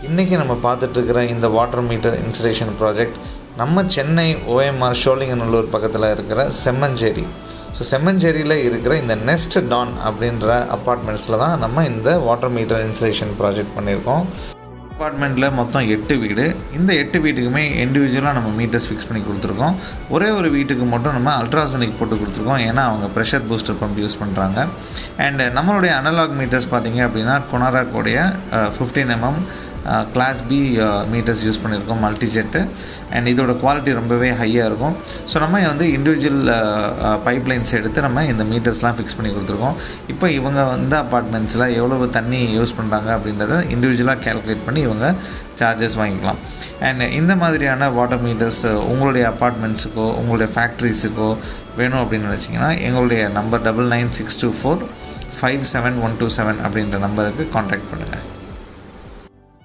இன்றைக்கி நம்ம பார்த்துட்ருக்கிற இந்த வாட்டர் மீட்டர் இன்ஸ்டலேஷன் ப்ராஜெக்ட் நம்ம சென்னை OMR சோழிங்கநல்லூர் பக்கத்தில் இருக்கிற செம்மஞ்சேரி. ஸோ செம்மஞ்சேரியில் இருக்கிற இந்த நெஸ்ட் டான் அப்படின்ற அப்பார்ட்மெண்ட்ஸில் தான் நம்ம இந்த வாட்டர் மீட்டர் இன்ஸ்டலேஷன் ப்ராஜெக்ட் பண்ணியிருக்கோம். அப்பார்ட்மெண்ட்டில் மொத்தம் 8 வீடு. இந்த 8 வீட்டுக்குமே இண்டிவிஜுவலாக நம்ம மீட்டர்ஸ் ஃபிக்ஸ் பண்ணி கொடுத்துருக்கோம். ஒரே ஒரு வீட்டுக்கு மட்டும் நம்ம அல்ட்ராசோனிக் போட்டு கொடுத்துருக்கோம். ஏன்னா அவங்க ப்ரெஷர் பூஸ்டர் பம்ப் யூஸ் பண்ணுறாங்க. அண்ட் நம்மளுடைய அனலாக் மீட்டர்ஸ் பார்த்திங்க அப்படின்னா கொனாராக்கோடைய 15 mm class B meters use பண்ணியிருக்கோம், மல்டிஜெட்டு. அண்ட் இதோட குவாலிட்டி ரொம்பவே ஹையாக இருக்கும். ஸோ நம்ம வந்து இண்டிவிஜுவல் பைப்லைன்ஸ் எடுத்து நம்ம இந்த மீட்டர்ஸ்லாம் ஃபிக்ஸ் பண்ணி கொடுத்துருக்கோம். இப்போ இவங்க வந்து அப்பார்ட்மெண்ட்ஸில் எவ்வளவு தண்ணி யூஸ் பண்ணுறாங்க அப்படின்றத இண்டிவிஜுவலாக கேல்குலேட் பண்ணி இவங்க சார்ஜஸ் வாங்கிக்கலாம். அண்ட் இந்த மாதிரியான வாட்டர் மீட்டர்ஸ் உங்களுடைய அப்பார்ட்மெண்ட்ஸுக்கோ உங்களுடைய ஃபேக்ட்ரிஸுக்கோ வேணும் அப்படின்னு நினச்சிங்கன்னா எங்களுடைய நம்பர் 9962457127 அப்படின்ற நம்பருக்கு கான்டாக்ட் பண்ணுங்கள்.